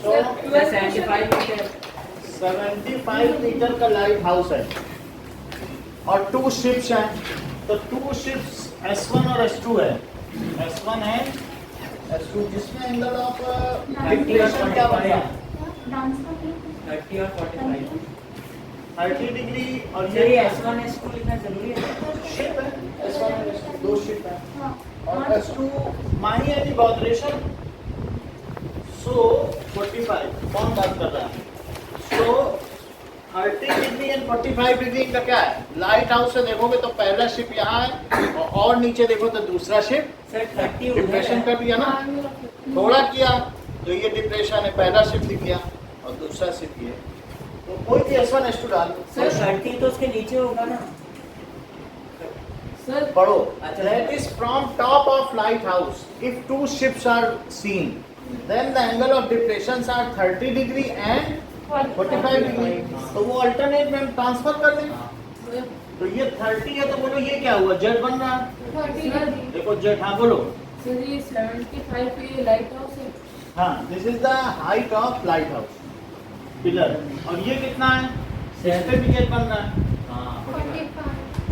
So 75 metre का light house है और 2 शिप्स हैं, तो 2 शिप्स S1 और S2 है। S1 है S2, जिसमें एंगल ऑफ डिक्लेरेशन क्या बन रहा है? 30 और 45। 30 डिग्री। और ये ये S1 S2 लिखना जरूरी है। शिप है, S1 और S2 2 शिप है और S2 मानी है बॉडरेशन। सो 45 कौन बात कर रहा है? सो 30 डिग्री एंड 45 डिग्री का क्या है? लाइट हाउस से देखोगे तो पहला शिप यहाँ है और नीचे देखो तो दूसरा शिप। सर 30 डिप्रेशन कर दिया ना, थोड़ा किया तो ये डिप्रेशन है, पहला शिप दिख गया और दूसरा शिप ये। तो कोई भी S1 S2 डाल सर 30 तो उसके नीचे होगा ना सर, पढ़ो। अच्छा। That is from top of lighthouse. If 2 ships are seen, then the angle of depressions are 30 degree and 45 degree. तो वो alternate में ट्रांसफर कर दें। तो ये 30 है तो बोलो ये क्या हुआ? जेट बन रहा है। देखो जेट, हाँ बोलो। सर ये 75 पे लाइट हाउस है। हाँ, this is the height of light house pillar. और ये कितना है? इस पे भी जेट बन रहा है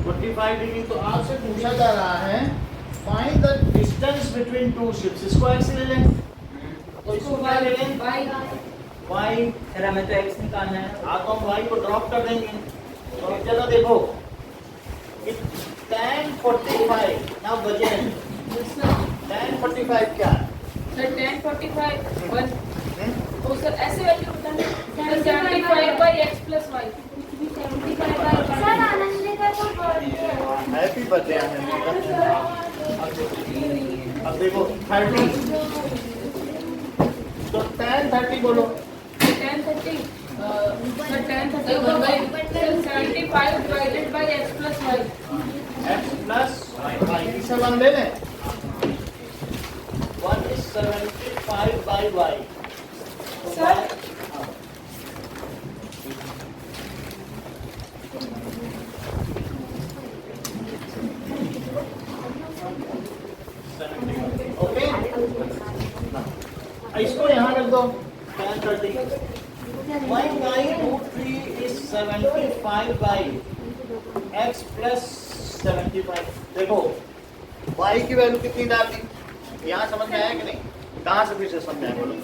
45 डिग्री। तो आपसे पूछा जा रहा है find the distance between 2 ships. इसको एक्स ले लें तो इसको क्या ले लें? वाई। सर हमें तो x निकालना है। हाँ तो हम वाई को ड्रॉप कर देंगे। तो चलो देखो tan 45 ना बचे tan 45 क्या है? सर 10 45 1 तो सर ऐसे वैल्यू बताना। Sir 75 by x plus y। Sir Anand का तो बर्थडे है। हैप्पी बर्थडे अब देखो 30 तो tan 30 बोलो। 10 30 sir 10 30 1 by 75 divided by x plus y। x plus y इसे 1 ले लें। 1 is 75 by y। Sir okay, इसको यहाँ रख दो tan 30। 1 by root 3 is 75 by x plus 75। देखो y की वैल्यू कितनी डाल दी? यहाँ समझ में आया कि नहीं? कहाँ से फिर से समझ आया बोलो?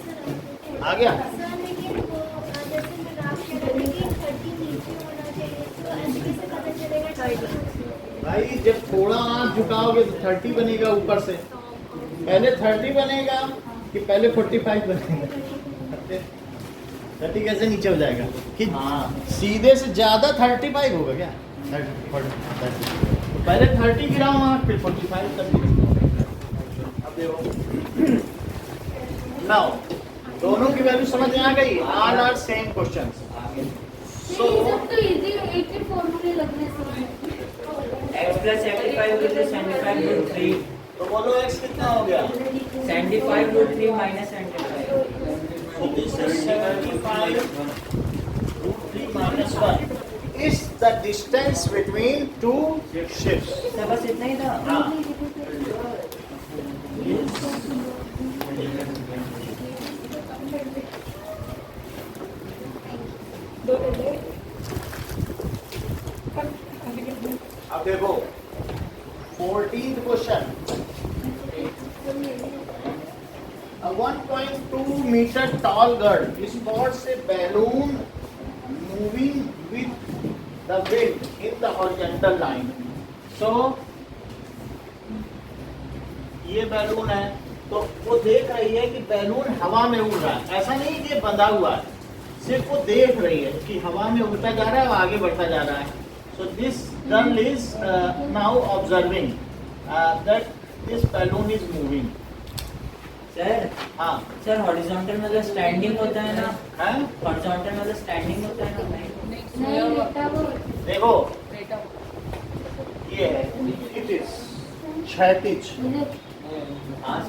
आ गया? सर लेकिन वो जैसे मैं ग्राफ कह रही थी कि 30 नीचे होना चाहिए, तो ऐसे कैसे पता चलेगा 30? भाई जब थोड़ा आप झुकाओगे तो 30 बनेगा ऊपर से। पहले 30 बनेगा कि पहले 45 बनेगा? 30 कैसे नीचे हो जाएगा कि हाँ सीधे से ज्यादा 35 होगा क्या? 30 तो पहले 30 गिराओ वहाँ, फिर 45 तक गिराओ। अब देखो नाउ दोनों की वैल्यू समझ में आ गई। All are same questions. ये सब तो इजी है, एक ही फॉर्मूले लगने से। x plus 75 which is 75 root 3। तो बोलो x कितना हो गया? 75 root 3 minus 75। So this is 75 root 3 minus 1 is the distance between 2 ships. Sir बस इतना ही था। हाँ। अब देखो 14th question. A 1.2 meter tall girl spots a balloon moving with the wind in the horizontal line. So ये balloon है तो वो देख रही है कि बैलून हवा में उड़ रहा है। ऐसा नहीं कि ये बंधा हुआ है, सिर्फ वो देख रही है कि हवा में उड़ता जा रहा है और आगे बढ़ता जा रहा है। So this girl is now observing that this balloon is moving. Sir हाँ सर हॉरिजॉन्टल मतलब स्टैंडिंग होता है ना? है? हॉरिजॉन्टल मतलब स्टैंडिंग होता है ना? नहीं बेटा वो देखो ये है it is क्षैतिज। हाँ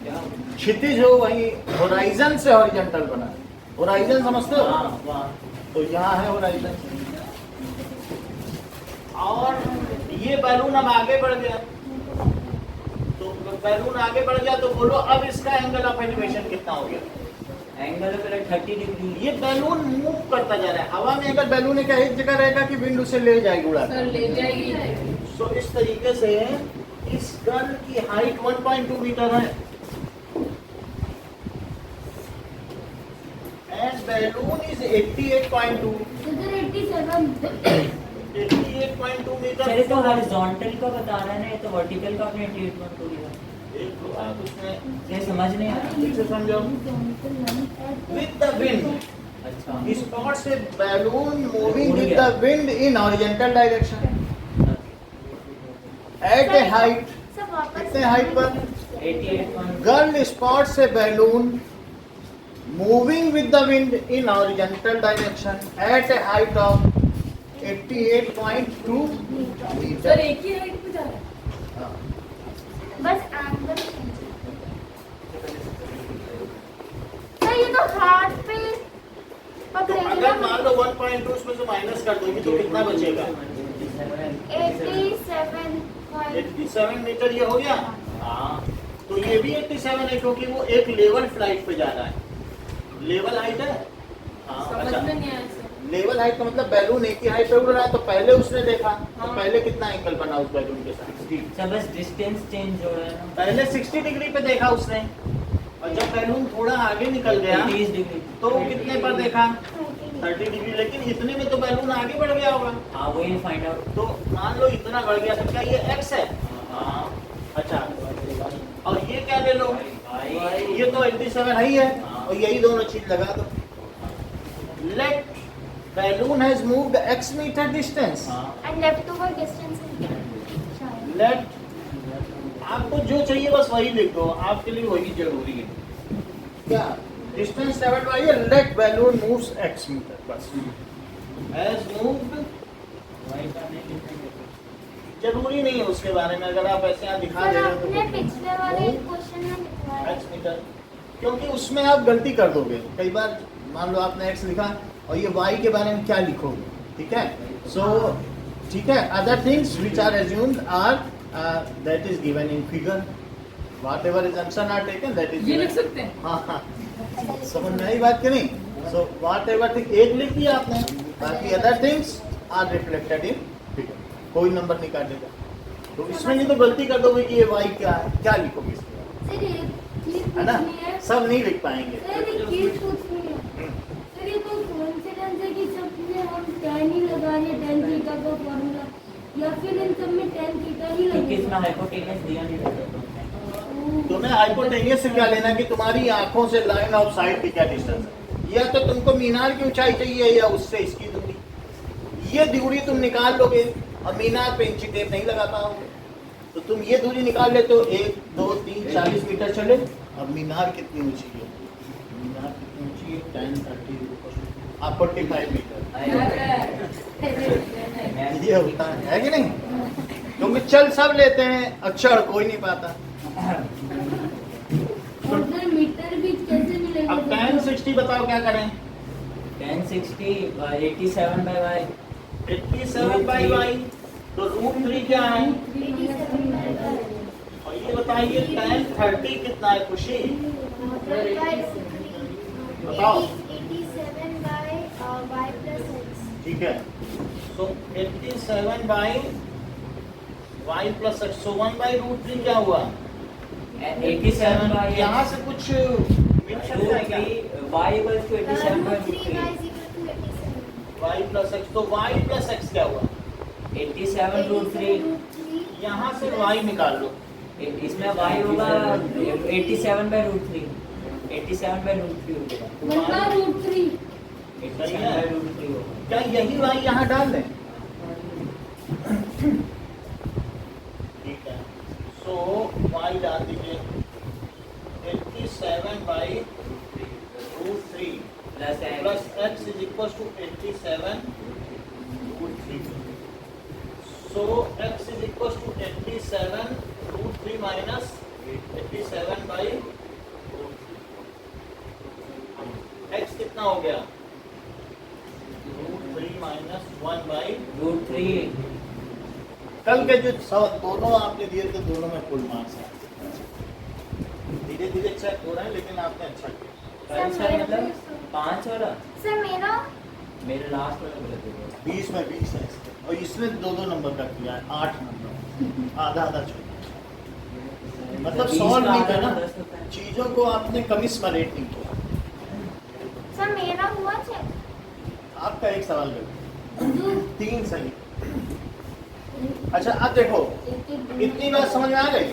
क्या? क्षितिज हो वही होराइजन से हॉरिजॉन्टल बना है। होराइजन समझते हो? हाँ वाह। तो यहाँ है होराइजन और ये बैलून अब आगे बढ़ गया। तो बैलून आगे बढ़ गया तो बोलो अब इसका एंगल ऑफ एलिवेशन कितना हो गया? Angle of 30 degree. ये बैलून मूव करता जा रहा है हवा में। अगर बैलून एक जगह रहेगा कि विंड उसे ले जाएगी उड़ा सर ले जाएगी। तो इस तरीके से इस गन की हाइट 1.2 मीटर है and balloon is 88.2 metre. Sir ये तो हॉरिजॉन्टल का बता रहा है ना, ये तो वर्टिकल का आपने 88.2 लिया। एक तो आप उसमें ये समझ नहीं आया। ठीक से समझो। विद द विंड अच्छा स्पॉट से balloon moving with the wind in horizontal direction at a height. कितने हाइट पर? 88. गर्ल स्पॉट से balloon moving with the wind in horizontal direction at a height of 88.2 sir metre. एक ही height पे जा रहा है। बस एंगल सर ये तो हाथ पे तो पकड़ेंगे अगर ना। मान लो 1.2 उसमें से माइनस कर दोगे तो कितना बचेगा? 87 मीटर ये हो गया। हाँ तो ये भी 87 है क्योंकि वो एक लेवल फ्लाइट पे जा रहा है। लेवल हाइट है। हाँ समझ अच्छा। में नहीं आया सर। लेवल हाइट का मतलब बैलून एक ही हाइट पे उड़ रहा है तो पहले उसने देखा तो हाँ। पहले कितना एंगल बना उस बैलून के साथ? 60। सर बस डिस्टेंस चेंज हो रहा है ना। पहले 60 डिग्री पे देखा उसने और जब बैलून थोड़ा आगे निकल गया 30 डिग्री। तो कितने पर देखा? 30 डिग्री। लेकिन इतने में तो बैलून आगे बढ़ गया होगा। हाँ वही फाइंड आउट। तो मान लो इतना बढ़ गया तो क्या ये x है? हाँ अच्छा और ये क्या ले लो? भाई ये तो 87 है ही है और यही दोनों चीज लगा दो। Let balloon has moved x metre distance. हाँ एंड लेफ्ट ओवर डिस्टेंस शायद। लेट आपको जो चाहिए बस वही लिख दो, आपके लिए वही जरूरी है। क्या distance travelled by a let balloon moves x metre बस। हैज मूव्ड वही का नहीं लिखेंगे। जरूरी नहीं है उसके बारे में। अगर आप ऐसे यहाँ दिखा सर दे रहे आपने हो पिछले वाले क्वेश्चन में लिखवाया x मीटर, क्योंकि उसमें आप गलती कर दोगे। कई बार मान लो आपने x लिखा और ये y के बारे में क्या लिखोगे? ठीक है। सो ठीक है, other things which are assumed are that is given in figure. Whatever assumption are taken that is ये लिख given। सकते हैं। हाँ हाँ समझ में आई बात कि नहीं? सो व्हाटएवर थिंग एक लिख दिया आपने, बाकी other things are reflected in figure. कोई नंबर नहीं काटेगा। तो इसमें नहीं तो गलती कर दोगे कि ये y क्या है, क्या लिखोगे इसमें? सर ये चीज है ना? पूछनी है। सब नहीं लिख पाएंगे। सर ये चीज पूछनी है। सर ये कोई कोइंसिडेंस है कि सबने हम tan ही लगा रहे tan थीटा का फॉर्मूला या फिर इन सब में tan थीटा ही क्योंकि इसमें लगेगा? हाइपोटेनस दिया नहीं रहता। तुम्हें हाइपोटेनियस से क्या लेना कि तुम्हारी आंखों से लाइन ऑफ साइट की क्या डिस्टेंस है? या तो तुमको मीनार की ऊंचाई चाहिए या उससे इसकी दूरी। ये दूरी तुम निकाल लोगे और मीनार पे इंची टेप नहीं लगा पाओगे। तो तुम ये दूरी निकाल ले तो 1 2 3 40 मीटर चले। अब मीनार कितनी ऊंची है? मीनार कितनी ऊंची है? 10 30 आप 45 मीटर। ये होता है कि नहीं? क्योंकि चल सब लेते हैं, अक्षर कोई नहीं पाता। और सर मीटर भी कैसे मिलेगा? अब tan 60 बताओ क्या करें? 10 60 87 by y। 87 बाई y तो √3 क्या है? 87 बाय और ये बताइए tan 30 कितना है खुशी? बताओ। 87 बाय y plus x। ठीक है। सो 87 by y plus x। So 1 by √3 क्या हुआ? 87 by यहाँ से कुछ मिल सकता है क्या? y equals to 87 by √3 y √3। is equal to 87। y plus x तो y प्लस x क्या हुआ? 87 √3। यहाँ से y निकाल लो। इसमें y होगा 87 by √3। 87 by √3 होगा। बनता √3। 87 by √3 होगा। क्या यही y यहाँ डाल दें? ठीक है। सो y डाल दीजिए 87 by √3 plus x is equal to 87 √3। So x is equal to 87 √3 minus 87 by x कितना हो गया? √3 माइनस 1 बाई √3। कल के जो दोनों आपने दिए थे दोनों में फुल मार्क्स है। धीरे धीरे चेक हो रहा है, लेकिन आपने अच्छा किया। सर मतलब 5 वाला सर मेरा मेरे लास्ट वाला गलत हो गया। 20 में 20 है इसके, और इसमें 2-2 नंबर का किया है, 8 नंबर, आधा आधा छोटा। मतलब 20 सॉल्व का नहीं आधा करना, 10 होता है। चीजों को आपने कमिस में रेट नहीं किया। सर मेरा हुआ चेक। आपका एक सवाल गलत, 3 सही। अच्छा अब देखो, इतनी बात समझ में आ गई?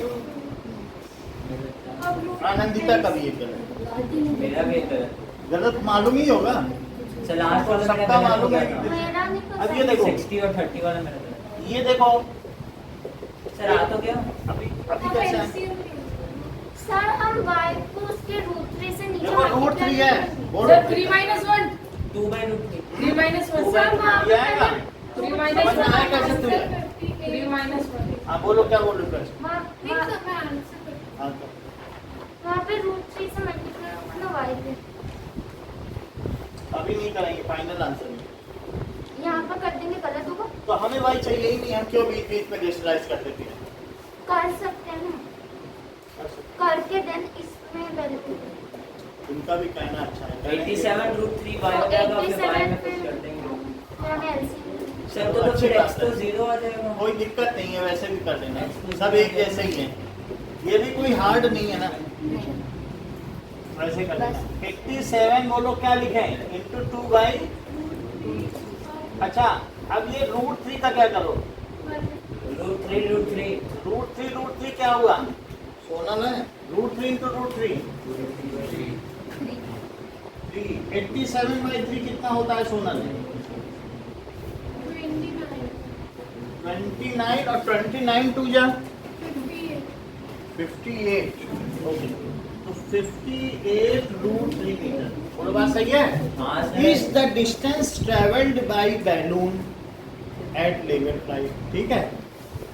आनंदिता का भी ये गलत, मेरा भी एक गलत। गलत मालूम ही होगा, सर लास्ट वाला मेरा सबका गलत हो मालूम गया है। था। मेरा नहीं पता। अब ये देखो, 60 और 30 वाला मेरा गलत। ये देखो सर आ तो गया। अभी कैसे है? सर हम y को उसके रूट 3 से नीचे देखो रूट 3 है, बोलो सर 3 - 1 2/√3 3 - 1 2 सर by root 3 आएगा। 3 - समझ में आया कैसे 3 है? 3 - 1 हाँ बोलो, क्या बोल रहे हो? हाँ तो वहाँ पे रूट 3 से मल्टीप्लाई होगा ना y पे। अभी नहीं करेंगे, फाइनल आंसर नहीं। यहाँ पर कर देंगे गलत होगा। तो हमें वाई चाहिए ही नहीं, हम क्यों बीच बीच में रेशनलाइज कर देते हैं? कर सकते हैं ना, करके देन इसमें वैल्यू। उनका भी कहना अच्छा है। 87√3 y हो जाएगा, फिर y में कुछ कर देंगे। मैंने एलसीएम सर तो अच्छी फिर बात x तो है। 0 आ जाएगा। कोई दिक्कत नहीं है, वैसे भी कर देना, सब एक जैसे ही है, ये भी कोई हार्ड नहीं है ना, वैसे कर देना। 87 बोलो क्या लिखे इंटू 2 बाई। अच्छा अब ये रूट 3 का क्या करो? √3 रूट 3 क्या हुआ? सोनल है, रूट 3 इंटू रूट 3 87/3 कितना होता है सोनल? 29 और 29 टू जा 58। ओके, तो 58√3 मीटर, बोलो बात सही है? हाँ sir. Is the distance travelled by balloon at level flight, ठीक है?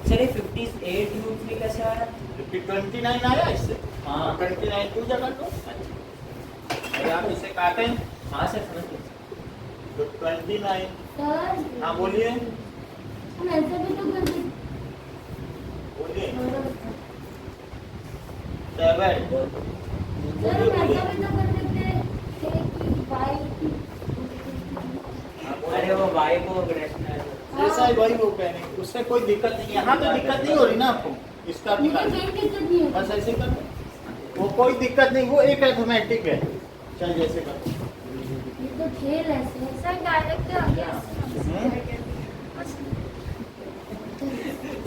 सर ये 58√3 कैसे आया? 29 आया इससे, हाँ। 29 टू जा कर दो, अरे आप इसे काटें हाँ सर समझ गया। तो 29। सर हाँ बोलिए हम ऐसा भी तो कर सकते बोलिए हैं। 7 सर हम ऐसा भी तो कर सकते हैं कि y अरे वो y को रेशनल जैसा ही वही वो कहने, उससे कोई दिक्कत नहीं, यहाँ तो दिक्कत नहीं हो रही ना आपको, इसका मुझे निकाल कोई दिक्कत नहीं है। बस ऐसे कर दो। वो कोई दिक्कत नहीं, वो एक अर्थमेटिक है, चल जैसे कर। ये तो खेल है सर, डायरेक्ट आ गया।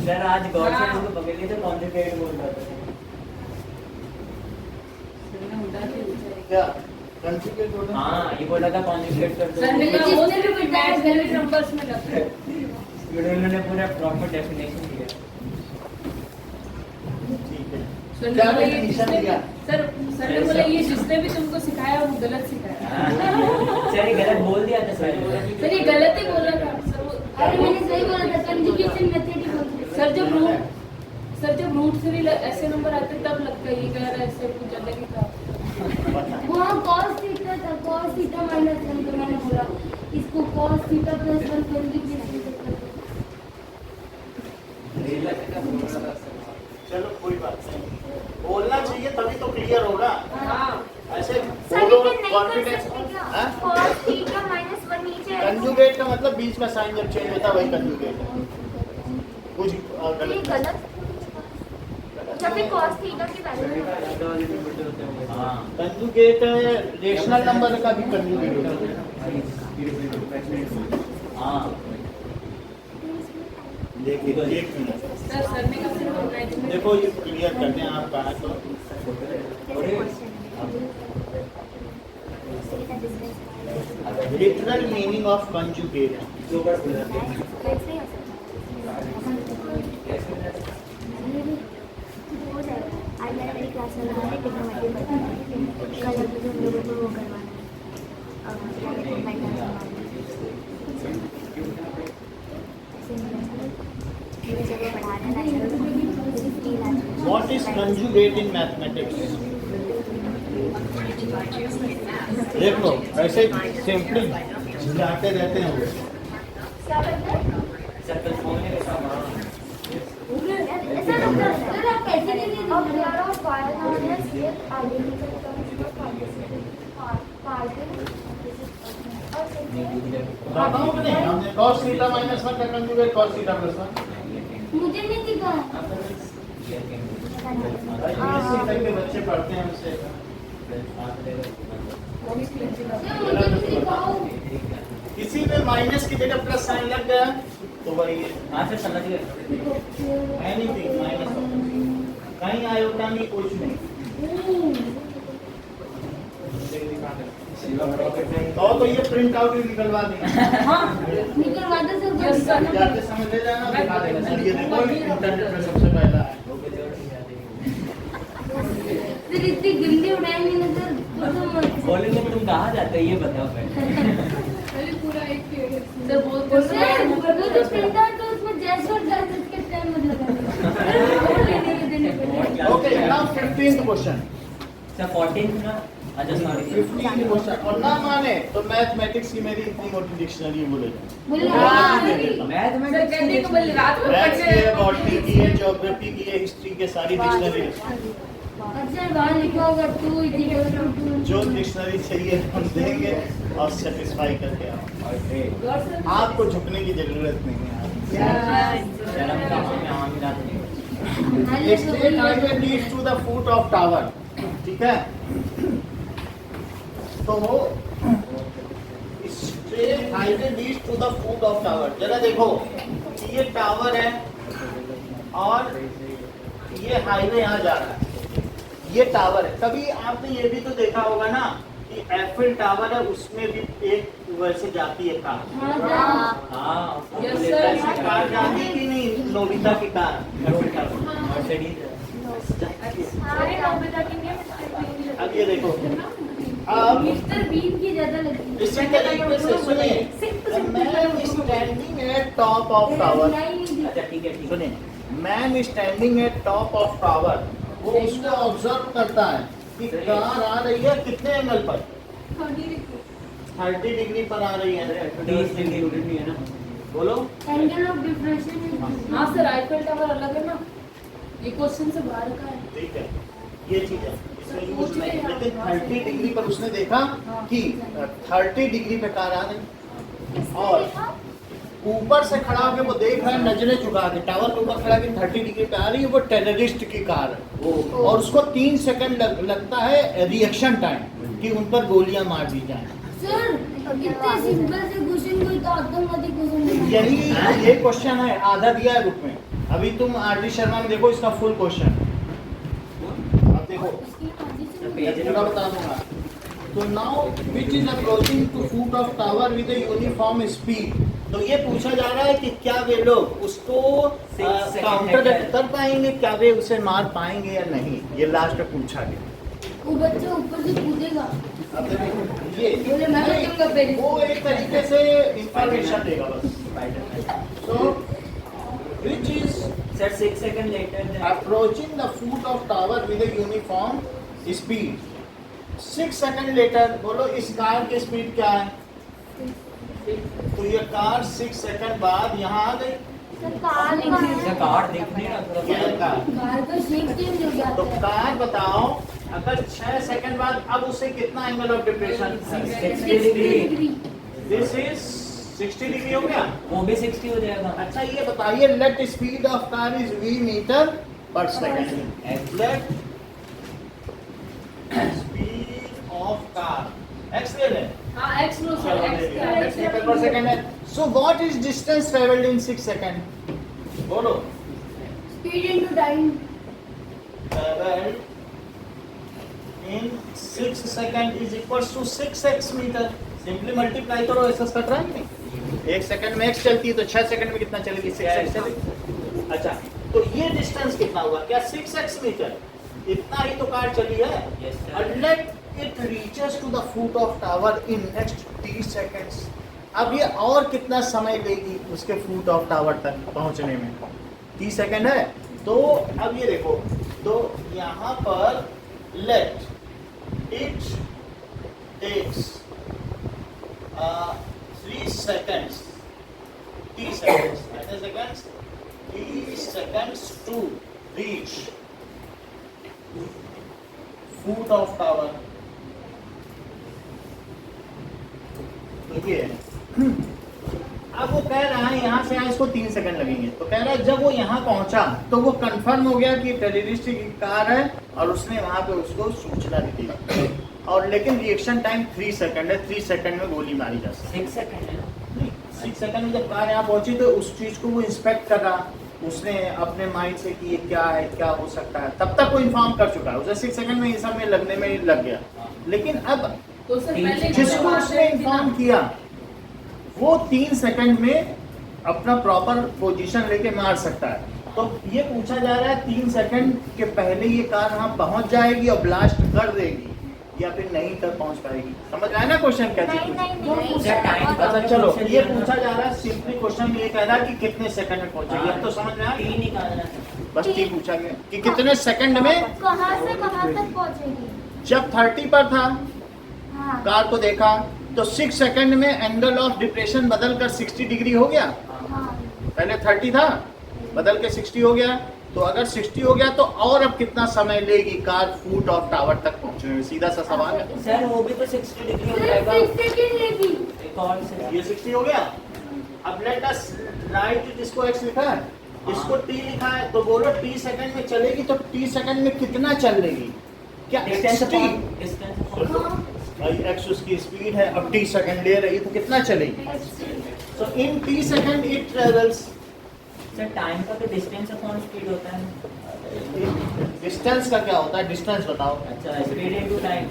सर आज गौर से तुमको पकड़ लिए तो कॉन्जुगेट बोल रहा था। क्या कंजुगेट बोल रहे हैं? हाँ ये बोला था कॉन्जुगेट कर दो। सर ने कहा जिसने वो भी सिर्फ इमेजिनरी नंबर्स में रखा है। उन्होंने पूरा प्रॉपर डेफिनेशन दिया। ठीक है, सर ने क्या बोला ये definition जिसने भी दिया? सर ने बोला ये जिसने भी तुमको सिखाया वो गलत सिखाया। सर ये गलत बोल दिया था सर। सर ये गलत ही बोला था सर वो। अरे मैंने सही बोला था, कंजुगेशन मेथड ही बोलते हैं। सर जब रूट 3 ऐसे नंबर आते तब लगता है ये कह रहा है ऐसे कुछ अलग ही था। वहाँ cos थीटा था, cos थीटा माइनस 1, तो मैंने बोला इसको cos थीटा प्लस 1 कंजुगेशन कर दो। चलो कोई बात नहीं, बोलना चाहिए तभी तो क्लियर होगा। हाँ ऐसे सर बोलो लेकिन नहीं कर कॉन्फिडेंस। सकते क्या? cos थीटा माइनस 1 नीचे है। कंजुगेट का मतलब बीच में साइन जब चेंज होता है वही कंजुगेट है, कुछ ये गलत गलत जब भी cos थीटा की वैल्यू हाँ कंजुगेट रेशनल नंबर का भी कंजुगेट होता है। हाँ देखिए एक मिनट, सर ने कहा सिर्फ इमेजिनरी। देखो ये क्लियर करते हैं आप कहा तो लिटरल मीनिंग ऑफ कंजुगेट। हो जाएगा। आज मैंने मेरी क्लास में लगा है टिग्नोमेट्री बताना है। कल अभी जो हम लोगों को वो करवाना है। What is conjugate in mathematics? देख लो ऐसे सिंपली झुलाते रहते हैं वो। क्या करते हैं? सर कल फोन में ऐसा लगता है सर आप कैसे नहीं दे रहे हो? अब यार fire identical terms for parting. बताओ कि नहीं हमने cos थीटा माइनस 1 का कंजुगेट cos थीटा प्लस 1। मुझे नहीं दिखा। इसी टाइप के बच्चे पढ़ते हैं हमसे। मुझे नहीं दिखाओ। किसी में माइनस की जगह प्लस साइन लग गया तो वही है। हाँ सर समझ गए। एनीथिंग माइनस कहीं आयोटा नहीं कुछ नहीं। तो ये प्रिंट आउट भी निकलवा देंगे। निकलवा दे सर। Yes, sir. जाते समय ले जाना दिखा देना सर ये देखो इंटरनेट पे सबसे पहला है। सर इतनी गंदी उड़ाएंगे ना सर बोलेंगे तुम कहाँ जाते हो ये बताओ पहले। अरे पूरा एक पेड़ है। सर बोलते सर हैं वो जो प्रिंट आउट तो उसमें जैसे और जैसे इसके टाइम मत लगाना। लेने के देने पड़ेगा। Okay now 15th question. Sir 14 ना अच्छा सॉरी 15th क्वेश्चन और ना माने तो मैथमेटिक्स की मेरी इतनी मोटी डिक्शनरी बोले बोले सर कहने को बोले रात में मैथ्स की है, पढ़ने बॉटनी की है, ज्योग्राफी की है, हिस्ट्री के सारी डिक्शनरी अच्छा वहाँ लिखा होगा 2 = 2। जो डिक्शनरी चाहिए हम देंगे और सेटिस्फाई करके आओ। आपको झुकने की जरूरत नहीं है। शर्म काफी में आवाम मिला नहीं। Straight highway leads to the foot of tower. ठीक है तो straight highway leads to the foot of tower. जरा देखो ये टावर है और ये हाईवे यहाँ जा रहा है। ये टावर है। कभी आपने ये भी तो देखा होगा ना कि एफिल टावर है उसमें भी एक वैसे जाती है कार। हाँ Yes, sir. ऐसी कार जाती है कि नहीं नोबिता की कार। मर्सिडीज सारे नोबिता की नहीं अब ये देखो अब मिस्टर बीन की ज्यादा लगी। इसी तरीके से सुनिए man standing at top of tower. अच्छा ठीक है ठीक है। सुनिए man standing at top of tower वो उसको ऑब्जर्व करता है कि कार आ रही है कितने एंगल पर 30 डिग्री पर आ रही है। 30 डिग्री नहीं है ना। बोलो एंगल ऑफ डिफरेंशिएशन। हाँ सर आईफिल टावर अलग है ना ये क्वेश्चन से बाहर का है ठीक है ये चीज है इसमें यूज नहीं लेकिन 30 डिग्री पर उसने देखा कि 30 डिग्री पे कार आ रही और ऊपर से खड़ा होकर वो देख रहा है नजरें झुका के टावर के ऊपर खड़ा के 30 डिग्री पे आ रही है वो टेररिस्ट की कार है और उसको 3 सेकंड लगता है रिएक्शन टाइम कि उन पर गोलियां मार दी जाए। सर इतने सिंपल से क्वेश्चन कोई तो आतंकवादी क्वेश्चन यही ये क्वेश्चन है आधा दिया है बुक में। अभी तुम आर.डी. शर्मा में देखो इसका फुल क्वेश्चन अब देखो पूरा बता दूंगा। तो now which is approaching to foot of tower with a uniform speed. तो ये पूछा जा रहा है कि क्या वे लोग उसको काउंटर कर पाएंगे क्या वे उसे मार पाएंगे या नहीं। ये लास्ट में पूछा गया। वो बच्चा ऊपर से कूदेगा। अब देखो ये बोले मैं बचूंगा पहले। वो एक तरीके से इंफॉर्मेशन देगा बस। So which is sir 6 second letter approaching the foot of tower with a uniform speed 6 second later. बोलो इस कार की स्पीड क्या है। तो ये कार 6 सेकंड बाद यहाँ आ गई। सर कार कार देखने का ये कार कार का शेप चेंज हो गया तो कार बताओ अगर 6 सेकंड बाद अब उसे कितना angle of depression 60 degree. This is 60 degree हो गया। वो भी 60 हो जाएगा। अच्छा ये बताइए let speed of car is v metre पर second. Let speed of car x ले लें। हाँ X no sir X metre पर सेकंड है। So what is distance travelled in 6 second. बोलो speed into time. Travelled in 6 second is equals to 6x metre. Simply multiply करो ऐसा cut रहा है नहीं। 1 सेकंड में x चलती है तो 6 सेकंड में कितना चलेगी 6x चलेगी। अच्छा तो ये डिस्टेंस कितना हुआ क्या 6x मीटर। इतना ही तो कार चली है। Yes, sir. And let it reaches to the foot of tower in next 30 seconds. अब ये और कितना समय लेगी उसके फुट ऑफ टावर तक पहुंचने में 30 सेकंड है। तो अब ये देखो तो यहाँ पर let it takes 3 seconds 30 seconds 3 seconds to reach foot of tower. ये अब वो कह रहा है यहाँ से यहाँ इसको 3 सेकंड लगेंगे, तो कह रहा है जब वो यहाँ पहुंचा तो वो कंफर्म हो गया कि टेररिस्ट की कार है और उसने वहां पे उसको सूचना दी थी, और लेकिन रिएक्शन टाइम 3 सेकंड है, 3 सेकंड में गोली मारी जा सकती 6 सेकंड है। है। 6 सेकंड में जब कार यहाँ पहुंची तो उस चीज को वो इंस्पेक्ट कर रहा, उसने अपने माइंड से कि ये क्या है, क्या हो सकता है, तब तक वो इन्फॉर्म कर चुका है, उसे 6 सेकंड में ये सब में लगने में ही लग गया। लेकिन अब तो सर पहले जिसको उसने इन्फॉर्म किया वो 3 सेकंड में अपना प्रॉपर पोजीशन लेके मार सकता है। तो ये पूछा जा रहा है 3 सेकंड के पहले ये कार वहां पहुंच जाएगी और ब्लास्ट कर देगी या फिर नहीं तक पहुंच पाएगी। समझ आया ना क्वेश्चन क्या चीज? अच्छा चलो, ये पूछा जा रहा है सिंपली क्वेश्चन ये कह रहा है कि कितने सेकंड में पहुंचेगी। अब तो समझ में आया, टी निकालना है। बस टी पूछा गया कि कितने सेकंड में। कहाँ से कहाँ तक पहुँचेगी? जब 30 पर था हाँ कार को देखा तो 6 सेकंड में एंगल ऑफ डिप्रेशन बदल कर 60 डिग्री हो गया। हाँ पहले 30 था, बदल के 60 हो गया, तो अगर 60 हो गया तो और अब कितना समय लेगी कार फुट ऑफ टावर तक पहुंचने में? सीधा सा सवाल है। सर वो भी तो 60 डिग्री हो सिर्फ जाएगा। 6 सेकंड लेगी। एक और से ये 60 हो गया। अब लेट अस राइट, जिसको x लिखा है इसको t लिखा है, तो बोलो t सेकंड में चलेगी तो t सेकंड में कितना चल लेगी? क्या डिस्टेंस xt? डिस्टेंस हाँ भाई x उसकी स्पीड है, अब t सेकंड ले रही है तो कितना चलेगी? सो इन t second it travels. Sir time का तो डिस्टेंस अपॉन स्पीड होता है। डिस्टेंस का क्या होता है? डिस्टेंस बताओ। अच्छा speed into time.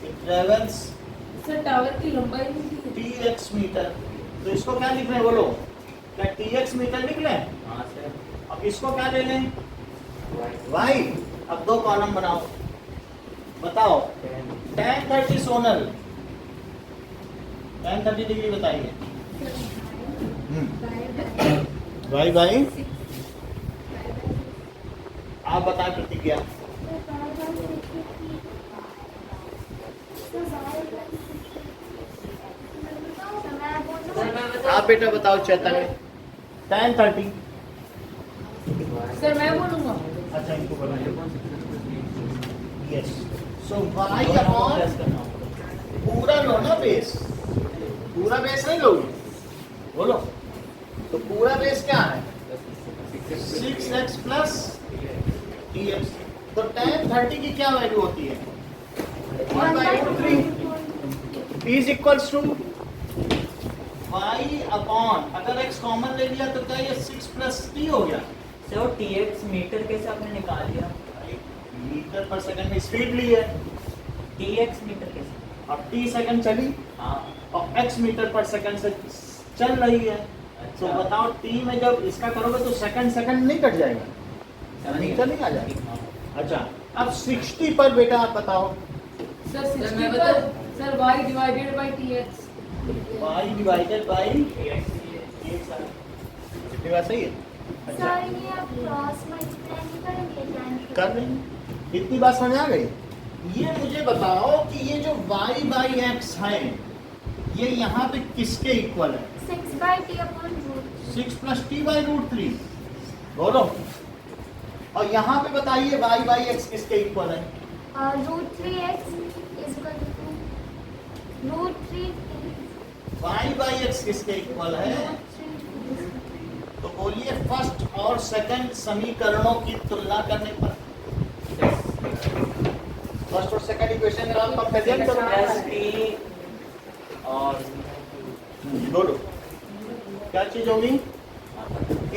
It travels sir tower की लंबाई नहीं थी। tx metre. तो इसको क्या लिख रहे हैं बोलो? क्या tx मीटर लिख लें? हाँ सर। अब इसको क्या ले लें? y। अब 2 कॉलम बनाओ, बताओ। tan 30 सोनल, tan 30 डिग्री बताइए। y बाई, आप बताएं प्रतिक्रिया। आप बेटा बताओ चैतन्य। tan 30। सर मैं बोलूंगा। अच्छा इनको बनाइए। यस, सो y अपॉन पूरा लो ना बेस, पूरा बेस नहीं लोगे बोलो, तो पूरा बेस क्या है? 6x plus tx। तो tan 30 की क्या वैल्यू होती है? 1/3 is equals to y upon, अगर x कॉमन ले लिया तो क्या ये 6 प्लस t हो गया? सर टीएक्स मीटर कैसे आपने निकाल दिया? मीटर पर सेकंड में स्पीड ली है टीएक्स मीटर कैसे? और t सेकंड चली हाँ और x मीटर पर सेकंड से चल रही है। तो अच्छा। बताओ t में जब इसका करोगे तो सेकंड सेकंड नहीं कट जाएगा? मीटर नहीं आ जाएगा। अच्छा अब 60 पर बेटा आप बताओ। सर 60 पर sir y divided by tx। y divided by tx है। कितनी बात सही है? अच्छा सर ये आप क्रॉस मल्टीप्लाई करेंगे क्या? कर रहे हैं। इतनी बात समझ आ गई? ये मुझे बताओ कि ये जो y बाई x है ये यहाँ पे किसके इक्वल है? 6/t/√3। 6 plus t by root 3 बोलो। और यहाँ पे बताइए y बाई x किसके इक्वल है? √3x = √3t। y by x किसके इक्वल है? तो बोलिए फर्स्ट और सेकंड समीकरणों की तुलना करने पर फर्स्ट और सेकंड इक्वेशन का कंपैरिजन करो। प्लस टी और बोलो क्या चीज होगी?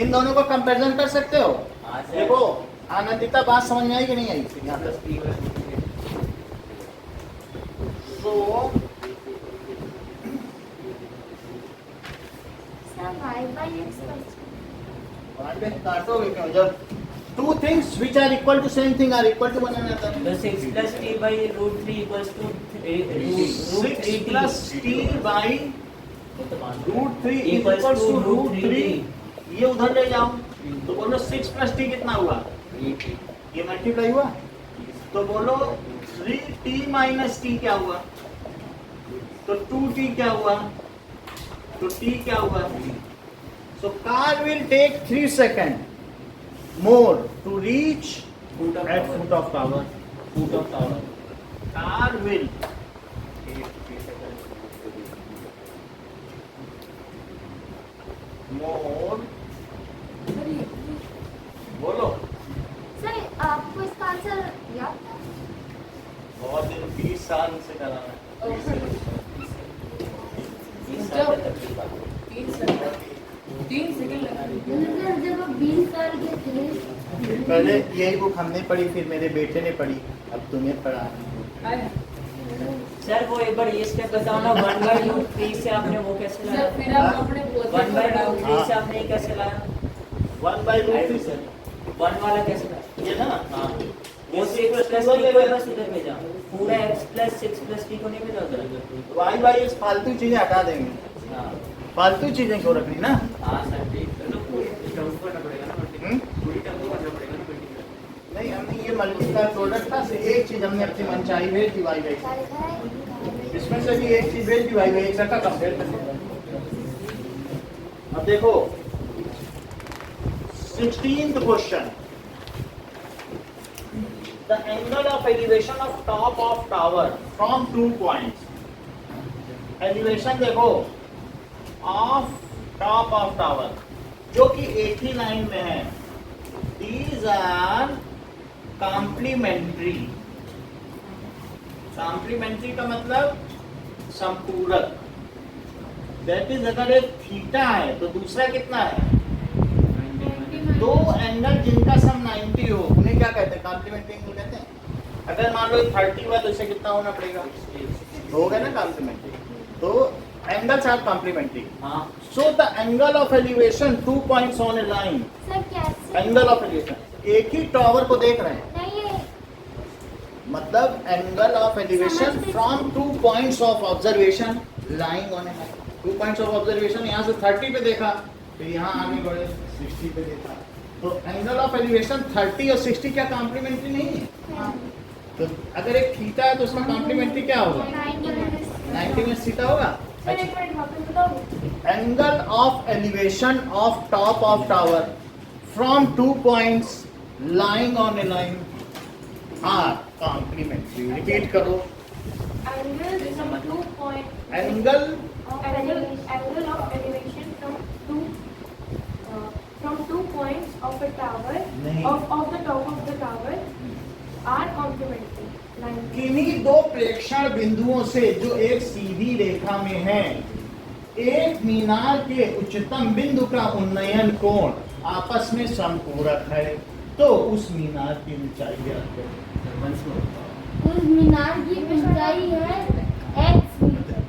इन दोनों को कंपैरिजन कर सकते हो? हाँ सर। देखो आनंदिता बात समझ में आई कि नहीं आई? यहाँ तक तो सर y/x बाद में काटोगे क्यों? जब two things which are equal to same thing are equal to one another. तो 6 plus t by root 3 equals to root 6 3 plus t by root 3 is Equals equals to to root root 3। ये उधर ले जाओ तो बोलो 6 plus t कितना हुआ? ये मल्टीप्लाई हुआ तो बोलो 3t minus t क्या हुआ? तो 2t क्या हुआ? तो t क्या हुआ? So car will take 3 seconds more to reach foot at foot of tower. Foot of tower car will more बोलो सर आपको इसका आंसर याद था? बहुत दिन 20 साल से करा है 3 सेकंड लगा सर जब आप 20 साल के थे पहले यही बुक हमने पढ़ी, फिर मेरे बेटे ने पढ़ी, अब तुम्हें पढ़ा है। आया सर वो एक बार ये स्टेप बताओ ना 1/√3 से आपने वो कैसे लाया सर फिर आप अपने पोते 1/√3 से आपने ये कैसे लाया 1/√3 से 1 वाला कैसे लाया ये ना हाँ वो 6 प्लस t को बस इधर भेजा पूरा x प्लस 6 प्लस t को नहीं भेजा उधर वाई बाई इस फालतू चीजें हटा देंगे, हाँ फालतू चीजें क्यों रखनी ना। हाँ सर ठीक हम्म? नहीं हमने ये मल्टी का प्रोडक्ट था, से एक चीज हमने अपनी मनचाही भेज दी वाई बाई, इसमें से भी एक चीज भेज दी वाई बाई, एक साथ का कंपेयर करके। अब देखो 16th question, the angle of elevation of top of tower from 2 points. Elevation देखो ऑफ टॉप ऑफ टावर जो कि एक ही लाइन में है, these are कॉम्प्लीमेंट्री। कॉम्प्लीमेंट्री का मतलब संपूरक। दैट इज अगर एक थीटा है तो दूसरा कितना है, दो एंगल जिनका सम 90 हो उन्हें क्या कहते हैं, कॉम्प्लीमेंट्री एंगल कहते हैं। अगर मान लो 30 हुआ तो इसे कितना होना पड़ेगा, हो गया ना कॉम्प्लीमेंट्री, तो एंगल्स आर कॉम्प्लीमेंट्री। हाँ so the angle of elevation 2 points on a line, sir कैसे एंगल ऑफ एलिवेशन एक ही टावर को देख रहे हैं, नहीं ये मतलब angle of elevation from 2 points of observation lying on a line. 2 points of observation यहाँ से 30 पे देखा, फिर यहाँ आगे बढ़े 60 पे देखा, तो एंगल ऑफ एलिवेशन 30 और 60 क्या कॉम्प्लीमेंट्री नहीं है। तो अगर एक थीटा है तो उसका कॉम्प्लीमेंट्री क्या होगा, 90 में थीटा होगा। सर एक मिनट वापस बताओ। Angle of elevation of top of tower from 2 points lying on a line are complementary. Repeat करो, Angle from 2 point angle angle of elevation from 2 points of a tower नहीं। of the top of the tower are complementary line. किन्हीं दो प्रेक्षण बिंदुओं से जो एक सीधी रेखा में है, एक मीनार के उच्चतम बिंदु का उन्नयन कोण आपस में समपूरक है, तो उस मीनार की ऊंचाई ज्ञात करो। उस मीनार की ऊंचाई है x metre.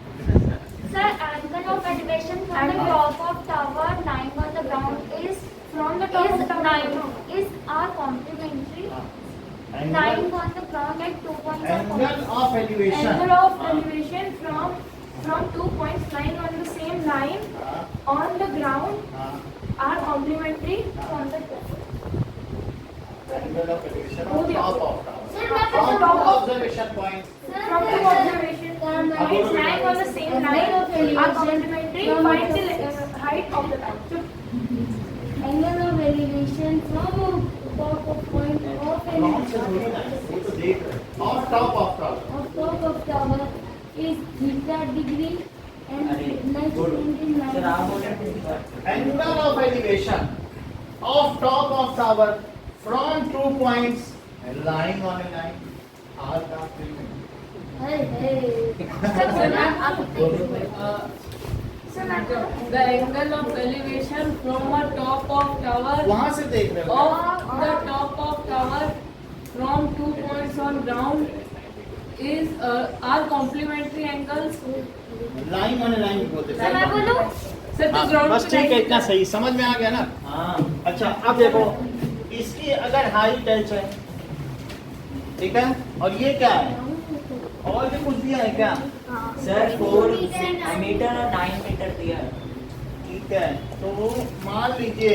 Sir, angle of elevation from the top of tower lying on the ground is from the top of tower is are complementary. Lying angle on the ground at 2 points are angle of elevation angle of elevation from 2 points lying on the same line on the ground are complementary from the top. Angle of elevation of top of tower Sir, मैं from बता to रहा हूँ। Observation points From the observation points lying on the same line are complementary. Find the height of the tower. Angle of elevation from top of point of from से थोड़ी ना elevation है, वो तो देख रहे हैं, of top of tower of top of tower is theta degree and अरे, next बोलो। 29. सर आप बोले angle of elevation of top of tower from 2 points lying on a line are complementary. the angle of elevation from a top of tower वहां से देख रहे हो of the top of tower from 2 points on ground is are complementary angles. Line on a line बोलते sir मैं बोलूं Sir, the हाँ, ground बस ठीक है, इतना सही समझ में आ गया ना। हाँ अच्छा अब देखो, इसकी अगर हाइट h है, ठीक है, और ये क्या है, और भी कुछ दिया है क्या, सर 4 मीटर और 9 मीटर दिया है ठीक है, तो मान लीजिए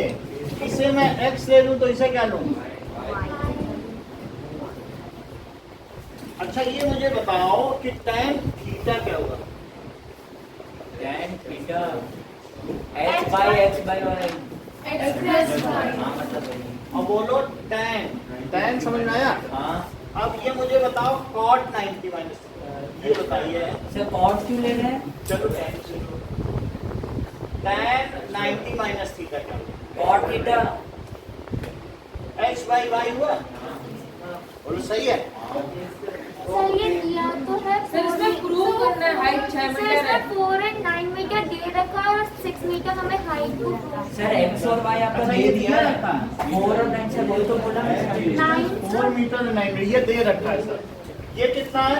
इसे मैं x ले लूं तो इसे क्या लूं। अच्छा ये मुझे बताओ कि tan थीटा क्या होगा। tan थीटा h by और x plus y. हाँ मतलब वही। अब बोलो tan, tan समझ में आया। हाँ अब ये मुझे बताओ cot 90 माइनस ये बताइए सर कॉट क्यों ले रहे हैं? चलो tan 90 माइनस थीटा क्या cot theta h by y हुआ बोलो सही है सर ये दिया तो है सर इसमें प्रूव करना है हाइट 6 सर मीटर है। इसमें 4 और 9 मीटर दे रखा है और 6 मीटर हमें हाइट को सर एक्स और वाई आपका अच्छा, दे ये दिया दिया है। रहता है। 4 और 9 से वही तो बोला मैं। 4 मीटर 9 मीटर ये दे रखा है सर ये कितना है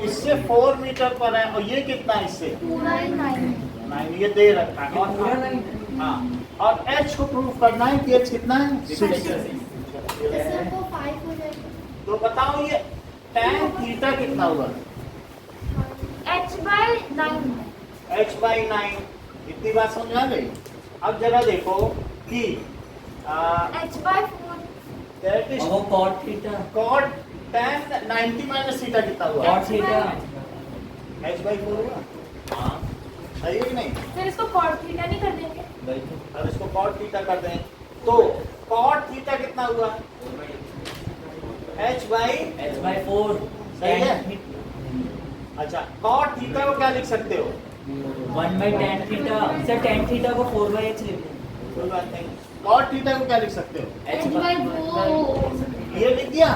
इससे 4 मीटर पर है और ये कितना है इससे पूरा ही 9 9 ये दे रखा है और पूरा नहीं। हाँ और h को प्रूव करना है कि h कितना है 6 सर को 5 हो जाएगा तो बताओ ये tan थीटा कितना हुआ h बाय 9 h बाई 9 इतनी बात समझ आ गई अब जरा देखो कि h बाय 4 that is और वो cot theta cot tan 90 minus theta कितना हुआ कॉट थीटा h बाई 4 हुआ हाँ सही है कि नहीं सर इसको कॉट थीटा नहीं कर देंगे? वही तो। अब इसको cot थीटा कर दें तो cot थीटा कितना हुआ h बाई h by 4 सही है? अच्छा cot थीटा को क्या लिख सकते हो 1 by tan theta sir tan theta को 4 by h लेते हैं। कोई बात नहीं cot थीटा को क्या लिख सकते हो h बाय 4 ये लिख दिया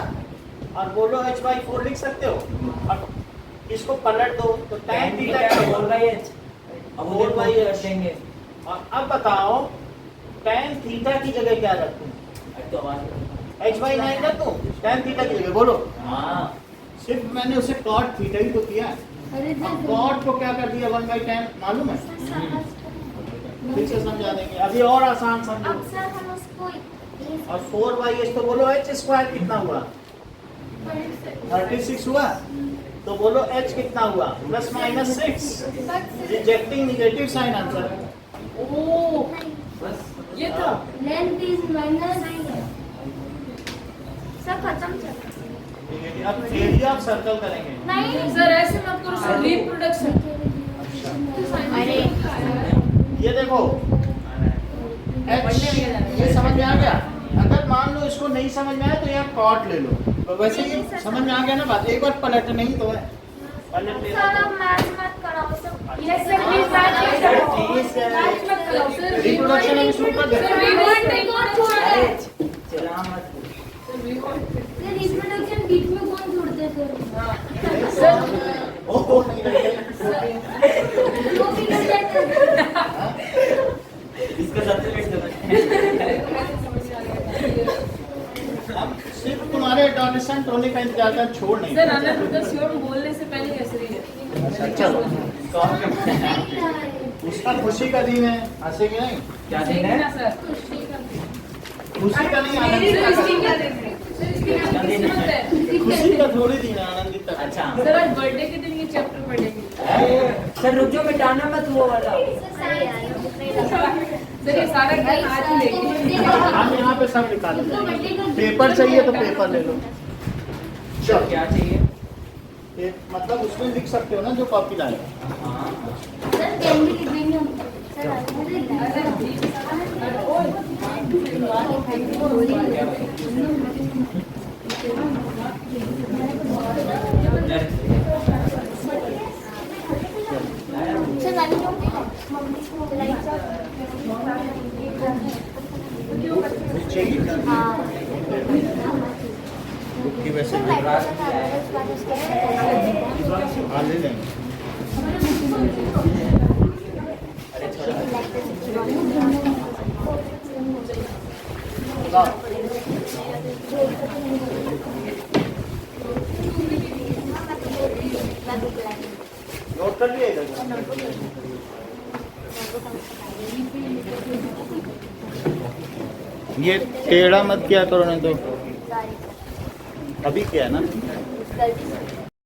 और बोलो h बाई 4 लिख सकते हो और इसको पलट दो तो tan tan थीटा थीटा क्या 4 होगा by h अब 4 उधर by by h। कर देंगे। और अब बताओ tan थीटा की जगह क्या रखूं अब तो आवाज h बाई 9 रखूं tan थीटा की जगह बोलो हाँ सिर्फ मैंने उसे cot थीटा ही तो किया अरे और cot को क्या कर दिया 1 बाई 10 मालूम है फिर से समझा देंगे अभी और आसान समझो अब सर हम उसको और 4 बाई h तो बोलो h स्क्वायर कितना हुआ 36 हुआ तो बोलो h कितना हुआ plus minus 6 rejecting negative sign answer है ओह ये था। लेंथ इज माइनस सर खत्म चल अब एरिया आप सर्कल करेंगे नहीं सर ऐसे मत करो सर रिप्रोडक्शन। अरे ये देखो h ये समझ में आ गया अगर मान लो इसको नहीं समझ में आया तो यार कॉट ले लो तो वैसे ये समझ में आ गया ना बात एक बार पलट नहीं तो है पलट लेना सर अब मैथ मत कराओ sir yes sir please match sir, करो। ठीक है। मैच मत करो सर। रिप्रोडक्शन अभी शुरू कर दे सर रिवॉर्ड नहीं कौन छोड़ रहा है? चला मत सर रिवॉर्ड ये रिप्रोडक्शन बीच में कौन छोड़ते सर सर ओहो नहीं रहे वो भी कर जाते इसका सबसे लेट करना अब सिर्फ तुम्हारे एडोलेसेंट होने का इंतजार कर छोड़ नहीं सर आनंद का श्योर बोलने से पहले हंस रही है। अच्छा चलो उसका खुशी का दिन है हंसेंगे नहीं क्या ठीक देना है है ना सर? खुशी का नहीं सर आनंदित इसकी का क्या देख रहे हैं? सर इसकी क्या किस्मत है? खुशी का थोड़ी दिन है आनंदित का अच्छा सर आज बर्थडे के दिन ये चैप्टर पढ़ेंगे। सर रुक जाओ मिटाना मत वो वाला सर ये सारा ज्ञान आज ही लेंगे। हम यहाँ पे सब लिखा देते पेपर चाहिए तो पेपर ले लो सर क्या चाहिए मतलब उसमें लिख सकते हो ना जो कॉपी लाए हाँ सर कैंडी कितने में सर सर वाली चाहिए हाँ की वैसे हाँ ले लेंगे नोट कर लिएगा ये टेढ़ा मत किया करो नहीं तो अभी क्या है ना